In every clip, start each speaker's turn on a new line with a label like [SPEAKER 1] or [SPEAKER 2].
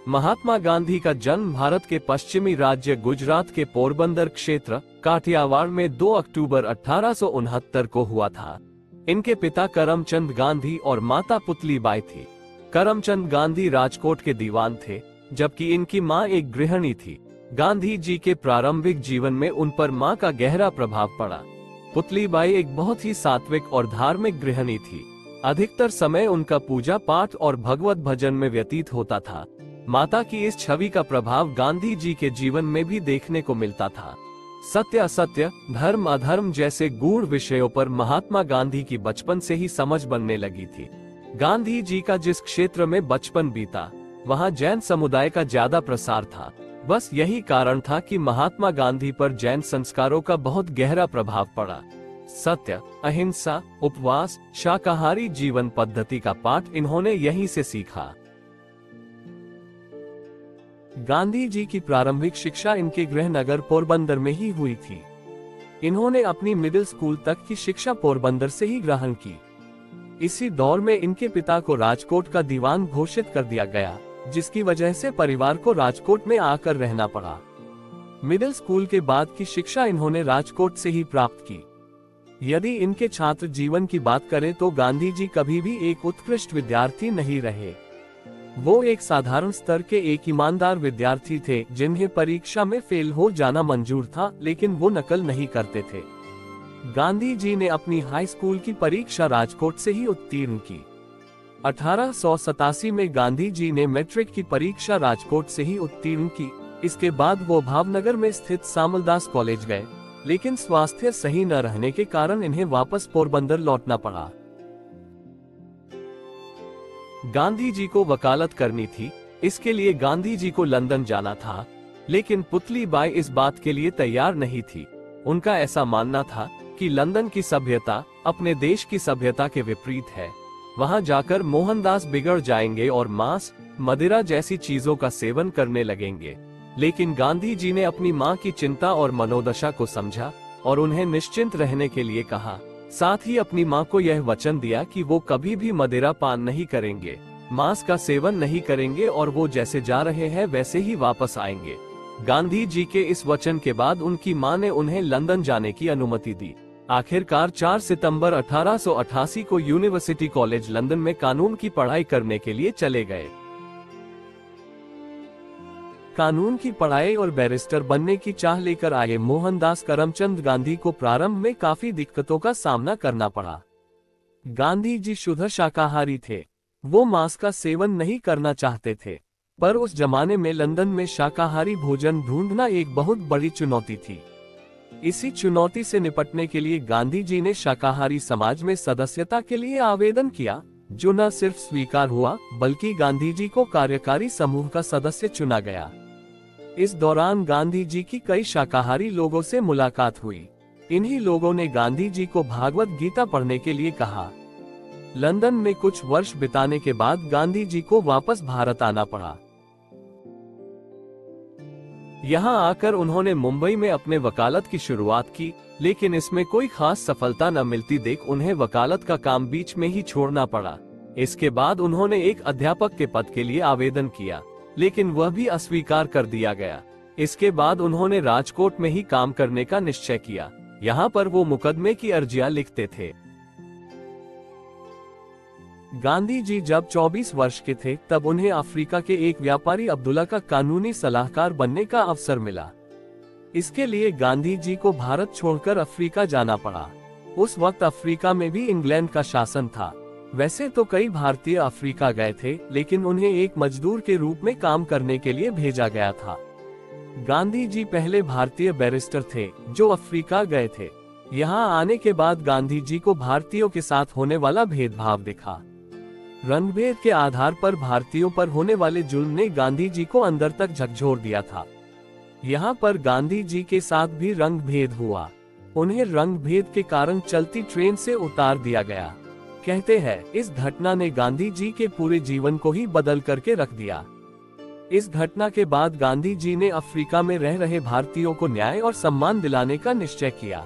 [SPEAKER 1] महात्मा गांधी का जन्म भारत के पश्चिमी राज्य गुजरात के पोरबंदर क्षेत्र काठियावाड़ में 2 अक्टूबर 1869 को हुआ था। इनके पिता करमचंद गांधी और माता पुतलीबाई थी। करमचंद गांधी राजकोट के दीवान थे, जबकि इनकी मां एक गृहिणी थी। गांधी जी के प्रारंभिक जीवन में उन पर मां का गहरा प्रभाव पड़ा। पुतलीबाई एक बहुत ही सात्विक और धार्मिक गृहिणी थी। अधिकतर समय उनका पूजा पाठ और भगवत भजन में व्यतीत होता था। माता की इस छवि का प्रभाव गांधी जी के जीवन में भी देखने को मिलता था। सत्य असत्य, धर्म अधर्म जैसे गूढ़ विषयों पर महात्मा गांधी की बचपन से ही समझ बनने लगी थी। गांधी जी का जिस क्षेत्र में बचपन बीता, वहां जैन समुदाय का ज्यादा प्रसार था। बस यही कारण था कि महात्मा गांधी पर जैन संस्कारों का बहुत गहरा प्रभाव पड़ा। सत्य, अहिंसा, उपवास, शाकाहारी जीवन पद्धति का पाठ इन्होंने यहीं से सीखा। गांधी जी की प्रारंभिक शिक्षा इनके गृह नगर पोरबंदर में ही हुई थी। इन्होंने अपनी मिडिल स्कूल तक की शिक्षा पोरबंदर से ही ग्रहण की। इसी दौर में इनके पिता को राजकोट का दीवान घोषित कर दिया गया, जिसकी वजह से परिवार को राजकोट में आकर रहना पड़ा। मिडिल स्कूल के बाद की शिक्षा इन्होंने राजकोट से ही प्राप्त की। यदि इनके छात्र जीवन की बात करें तो गांधी जी कभी भी एक उत्कृष्ट विद्यार्थी नहीं रहे। वो एक साधारण स्तर के एक ईमानदार विद्यार्थी थे, जिन्हें परीक्षा में फेल हो जाना मंजूर था, लेकिन वो नकल नहीं करते थे। गांधी जी ने अपनी हाई स्कूल की परीक्षा राजकोट से ही उत्तीर्ण की। 1887 में गांधी जी ने मैट्रिक की परीक्षा राजकोट से ही उत्तीर्ण की। इसके बाद वो भावनगर में स्थित सामलदास कॉलेज गए, लेकिन स्वास्थ्य सही न रहने के कारण इन्हें वापस पोरबंदर लौटना पड़ा। गांधी जी को वकालत करनी थी, इसके लिए गांधी जी को लंदन जाना था, लेकिन पुतलीबाई इस बात के लिए तैयार नहीं थी। उनका ऐसा मानना था कि लंदन की सभ्यता अपने देश की सभ्यता के विपरीत है। वहां जाकर मोहनदास बिगड़ जाएंगे और मांस, मदिरा जैसी चीजों का सेवन करने लगेंगे। लेकिन गांधी जी ने अपनी मां की चिंता और मनोदशा को समझा और उन्हें निश्चिंत रहने के लिए कहा। साथ ही अपनी मां को यह वचन दिया कि वो कभी भी मदिरा पान नहीं करेंगे, मांस का सेवन नहीं करेंगे और वो जैसे जा रहे हैं वैसे ही वापस आएंगे। गांधी जी के इस वचन के बाद उनकी मां ने उन्हें लंदन जाने की अनुमति दी। आखिरकार 4 सितंबर 1888 को यूनिवर्सिटी कॉलेज लंदन में कानून की पढ़ाई करने के लिए चले गए। कानून की पढ़ाई और बैरिस्टर बनने की चाह लेकर आए मोहनदास करमचंद गांधी को प्रारंभ में काफी दिक्कतों का सामना करना पड़ा। गांधी जी शुद्ध शाकाहारी थे। वो मांस का सेवन नहीं करना चाहते थे, पर उस जमाने में लंदन में शाकाहारी भोजन ढूंढना एक बहुत बड़ी चुनौती थी। इसी चुनौती से निपटने के लिए गांधी जी ने शाकाहारी समाज में सदस्यता के लिए आवेदन किया, जो न सिर्फ स्वीकार हुआ बल्कि गांधी जी को कार्यकारी समूह का सदस्य चुना गया। इस दौरान गांधी जी की कई शाकाहारी लोगों से मुलाकात हुई। इन्हीं लोगों ने गांधी जी को भागवत गीता पढ़ने के लिए कहा। लंदन में कुछ वर्ष बिताने के बाद गांधी जी को वापस भारत आना पड़ा। यहाँ आकर उन्होंने मुंबई में अपने वकालत की शुरुआत की, लेकिन इसमें कोई खास सफलता न मिलती देख उन्हें वकालत का काम बीच में ही छोड़ना पड़ा। इसके बाद उन्होंने एक अध्यापक के पद के लिए आवेदन किया, लेकिन वह भी अस्वीकार कर दिया गया। इसके बाद उन्होंने राजकोट में ही काम करने का निश्चय किया। यहाँ पर वो मुकदमे की अर्जियां लिखते थे। गांधी जी जब 24 वर्ष के थे तब उन्हें अफ्रीका के एक व्यापारी अब्दुल्ला का कानूनी सलाहकार बनने का अवसर मिला। इसके लिए गांधी जी को भारत छोड़कर अफ्रीका जाना पड़ा। उस वक्त अफ्रीका में भी इंग्लैंड का शासन था। वैसे तो कई भारतीय अफ्रीका गए थे, लेकिन उन्हें एक मजदूर के रूप में काम करने के लिए भेजा गया था। गांधी जी पहले भारतीय बैरिस्टर थे जो अफ्रीका गए थे। यहाँ आने के बाद गांधी जी को भारतीयों के साथ होने वाला भेदभाव दिखा। रंगभेद के आधार पर भारतीयों पर होने वाले जुल्म ने गांधी जी को अंदर तक झकझोर दिया था। यहाँ पर गांधी जी के साथ भी रंग भेद हुआ। उन्हें रंग भेद के कारण चलती ट्रेन से उतार दिया गया। कहते हैं इस घटना ने गांधी जी के पूरे जीवन को ही बदल करके रख दिया। इस घटना के बाद गांधी जी ने अफ्रीका में रह रहे भारतीयों को न्याय और सम्मान दिलाने का निश्चय किया।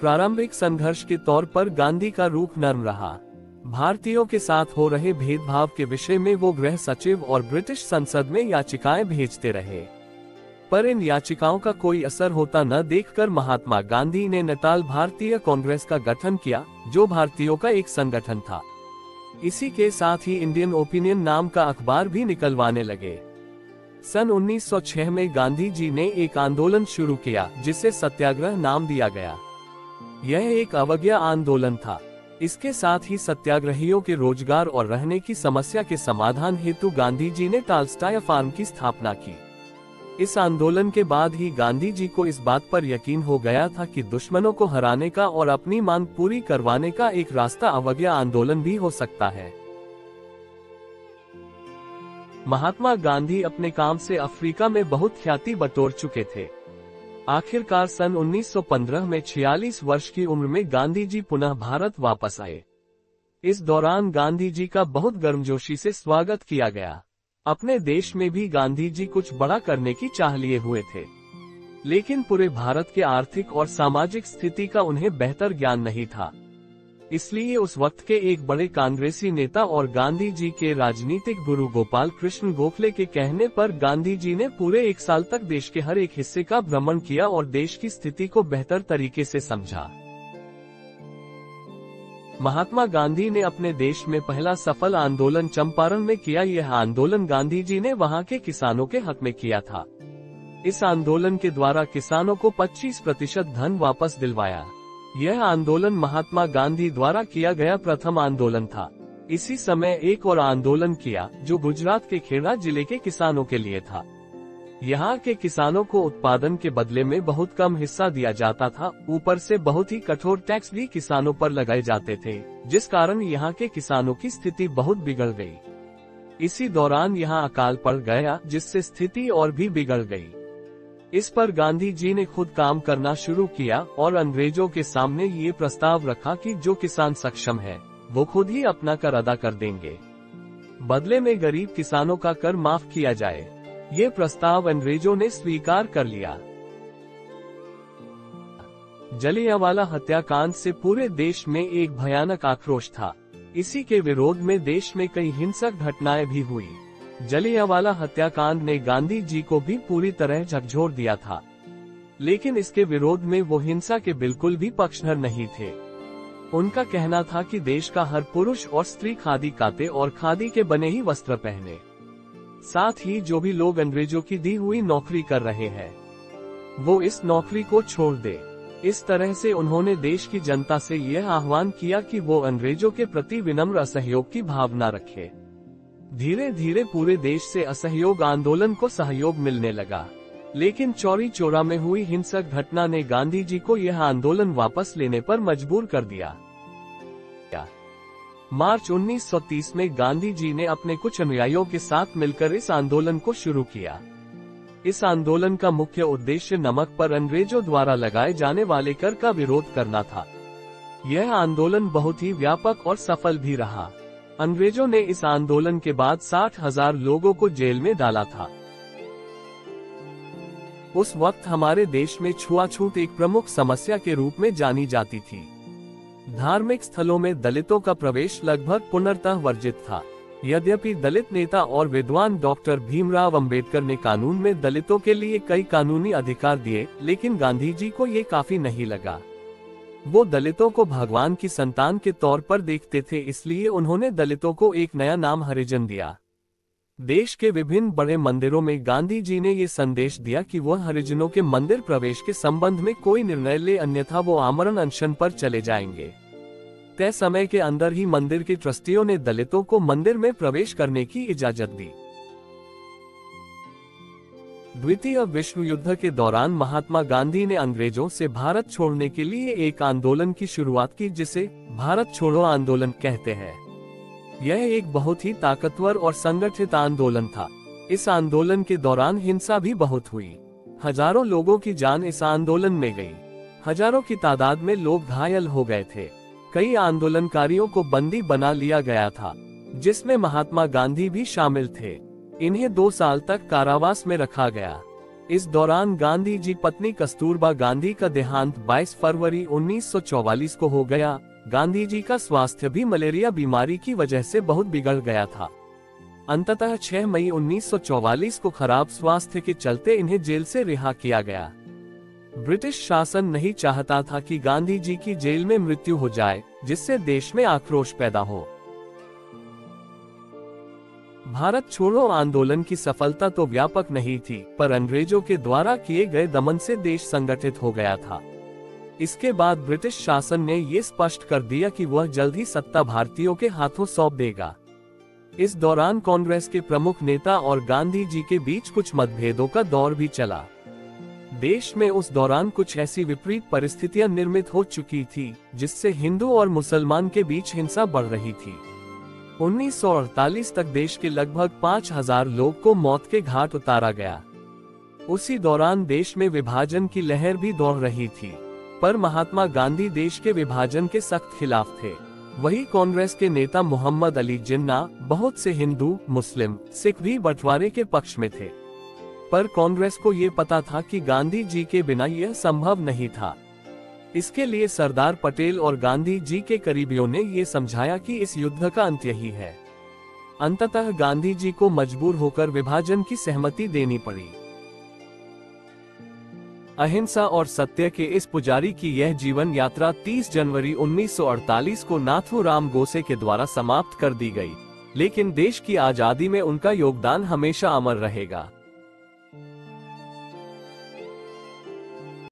[SPEAKER 1] प्रारंभिक संघर्ष के तौर पर गांधी का रूख नर्म रहा। भारतीयों के साथ हो रहे भेदभाव के विषय में वो गृह सचिव और ब्रिटिश संसद में याचिकाएं भेजते रहे, पर इन याचिकाओं का कोई असर होता न देखकर महात्मा गांधी ने नटाल भारतीय कांग्रेस का गठन किया, जो भारतीयों का एक संगठन था। इसी के साथ ही इंडियन ओपिनियन नाम का अखबार भी निकलवाने लगे। सन 1906 में गांधी जी ने एक आंदोलन शुरू किया जिसे सत्याग्रह नाम दिया गया। यह एक अवज्ञा आंदोलन था। इसके साथ ही सत्याग्रहियों के रोजगार और रहने की समस्या के समाधान हेतु गांधी जी ने टालस्टॉय फार्म की स्थापना की। इस आंदोलन के बाद ही गांधी जी को इस बात पर यकीन हो गया था कि दुश्मनों को हराने का और अपनी मांग पूरी करवाने का एक रास्ता अवज्ञा आंदोलन भी हो सकता है। महात्मा गांधी अपने काम से अफ्रीका में बहुत ख्याति बटोर चुके थे। आखिरकार सन 1915 में 46 वर्ष की उम्र में गांधी जी पुनः भारत वापस आए। इस दौरान गांधी जी का बहुत गर्मजोशी से स्वागत किया गया। अपने देश में भी गांधी जी कुछ बड़ा करने की चाह लिए हुए थे, लेकिन पूरे भारत के आर्थिक और सामाजिक स्थिति का उन्हें बेहतर ज्ञान नहीं था। इसलिए उस वक्त के एक बड़े कांग्रेसी नेता और गांधी जी के राजनीतिक गुरु गोपाल कृष्ण गोखले के कहने पर गांधी जी ने पूरे 1 साल तक देश के हर एक हिस्से का भ्रमण किया और देश की स्थिति को बेहतर तरीके से समझा। महात्मा गांधी ने अपने देश में पहला सफल आंदोलन चंपारण में किया। यह आंदोलन गांधी जी ने वहां के किसानों के हक में किया था। इस आंदोलन के द्वारा किसानों को 25% धन वापस दिलवाया। यह आंदोलन महात्मा गांधी द्वारा किया गया प्रथम आंदोलन था। इसी समय एक और आंदोलन किया जो गुजरात के खेड़ा जिले के किसानों के लिए था। यहाँ के किसानों को उत्पादन के बदले में बहुत कम हिस्सा दिया जाता था, ऊपर से बहुत ही कठोर टैक्स भी किसानों पर लगाए जाते थे, जिस कारण यहाँ के किसानों की स्थिति बहुत बिगड़ गई। इसी दौरान यहाँ अकाल पड़ गया, जिससे स्थिति और भी बिगड़ गई। इस पर गांधी जी ने खुद काम करना शुरू किया और अंग्रेजों के सामने ये प्रस्ताव रखा कि जो किसान सक्षम है वो खुद ही अपना कर अदा कर देंगे, बदले में गरीब किसानों का कर माफ किया जाए। ये प्रस्ताव अंग्रेजों ने स्वीकार कर लिया। जलियांवाला हत्याकांड से पूरे देश में एक भयानक आक्रोश था। इसी के विरोध में देश में कई हिंसक घटनाएं भी हुई। जलियांवाला हत्याकांड ने गांधी जी को भी पूरी तरह झकझोर दिया था, लेकिन इसके विरोध में वो हिंसा के बिल्कुल भी पक्षधर नहीं थे। उनका कहना था कि देश का हर पुरुष और स्त्री खादी काते और खादी के बने ही वस्त्र पहने। साथ ही जो भी लोग अंग्रेजों की दी हुई नौकरी कर रहे हैं वो इस नौकरी को छोड़ दे। इस तरह से उन्होंने देश की जनता से यह आह्वान किया कि वो अंग्रेजों के प्रति विनम्र असहयोग की भावना रखे। धीरे धीरे पूरे देश से असहयोग आंदोलन को सहयोग मिलने लगा, लेकिन चौरी चौरा में हुई हिंसक घटना ने गांधी जी को यह आंदोलन वापस लेने पर मजबूर कर दिया। मार्च 1930 में गांधी जी ने अपने कुछ अनुयायियों के साथ मिलकर इस आंदोलन को शुरू किया। इस आंदोलन का मुख्य उद्देश्य नमक पर अंग्रेजों द्वारा लगाए जाने वाले कर का विरोध करना था। यह आंदोलन बहुत ही व्यापक और सफल भी रहा। अंग्रेजों ने इस आंदोलन के बाद 60,000 लोगों को जेल में डाला था। उस वक्त हमारे देश में छुआछूत एक प्रमुख समस्या के रूप में जानी जाती थी। धार्मिक स्थलों में दलितों का प्रवेश लगभग पूर्णतः वर्जित था। यद्यपि दलित नेता और विद्वान डॉक्टर भीमराव अंबेडकर ने कानून में दलितों के लिए कई कानूनी अधिकार दिए, लेकिन गांधी जी को ये काफी नहीं लगा। वो दलितों को भगवान की संतान के तौर पर देखते थे, इसलिए उन्होंने दलितों को एक नया नाम हरिजन दिया। देश के विभिन्न बड़े मंदिरों में गांधी जी ने ये संदेश दिया कि वह हरिजनों के मंदिर प्रवेश के संबंध में कोई निर्णय ले, अन्यथा वो आमरण अनशन पर चले जाएंगे। तय समय के अंदर ही मंदिर के ट्रस्टियों ने दलितों को मंदिर में प्रवेश करने की इजाजत दी। द्वितीय विश्व युद्ध के दौरान महात्मा गांधी ने अंग्रेजों से भारत छोड़ने के लिए एक आंदोलन की शुरुआत की, जिसे भारत छोड़ो आंदोलन कहते हैं। यह एक बहुत ही ताकतवर और संगठित आंदोलन था। इस आंदोलन के दौरान हिंसा भी बहुत हुई। हजारों लोगों की जान इस आंदोलन में गई। हजारों की तादाद में लोग घायल हो गए थे। कई आंदोलनकारियों को बंदी बना लिया गया था, जिसमें महात्मा गांधी भी शामिल थे। इन्हें 2 साल तक कारावास में रखा गया। इस दौरान गांधी जी पत्नी कस्तूरबा गांधी का देहांत 22 फरवरी 1944 को हो गया। गांधी जी का स्वास्थ्य भी मलेरिया बीमारी की वजह से बहुत बिगड़ गया था। अंततः 6 मई 1944 को खराब स्वास्थ्य के चलते इन्हें जेल से रिहा किया गया। ब्रिटिश शासन नहीं चाहता था कि गांधी जी की जेल में मृत्यु हो जाए, जिससे देश में आक्रोश पैदा हो। भारत छोड़ो आंदोलन की सफलता तो व्यापक नहीं थी, पर अंग्रेजों के द्वारा किए गए दमन से देश संगठित हो गया था। इसके बाद ब्रिटिश शासन ने ये स्पष्ट कर दिया कि वह जल्द ही सत्ता भारतीयों के हाथों सौंप देगा। इस दौरान कांग्रेस के प्रमुख नेता और गांधी जी के बीच कुछ मतभेदों का दौर भी चला। देश में उस दौरान कुछ ऐसी विपरीत परिस्थितियां निर्मित हो चुकी थी, जिससे हिंदू और मुसलमान के बीच हिंसा बढ़ रही थी। 1948 तक देश के लगभग 5000 लोग को मौत के घाट उतारा गया। उसी दौरान देश में विभाजन की लहर भी दौड़ रही थी, पर महात्मा गांधी देश के विभाजन के सख्त खिलाफ थे। वही कांग्रेस के नेता मोहम्मद अली जिन्ना, बहुत से हिंदू, मुस्लिम, सिख भी बंटवारे के पक्ष में थे। पर कांग्रेस को ये पता था कि गांधी जी के बिना यह संभव नहीं था। इसके लिए सरदार पटेल और गांधी जी के करीबियों ने ये समझाया कि इस युद्ध का अंत यही है। अंततः गांधी जी को मजबूर होकर विभाजन की सहमति देनी पड़ी। अहिंसा और सत्य के इस पुजारी की यह जीवन यात्रा 30 जनवरी 1948 को नाथूराम गोसे के द्वारा समाप्त कर दी गई, लेकिन देश की आजादी में उनका योगदान हमेशा अमर रहेगा।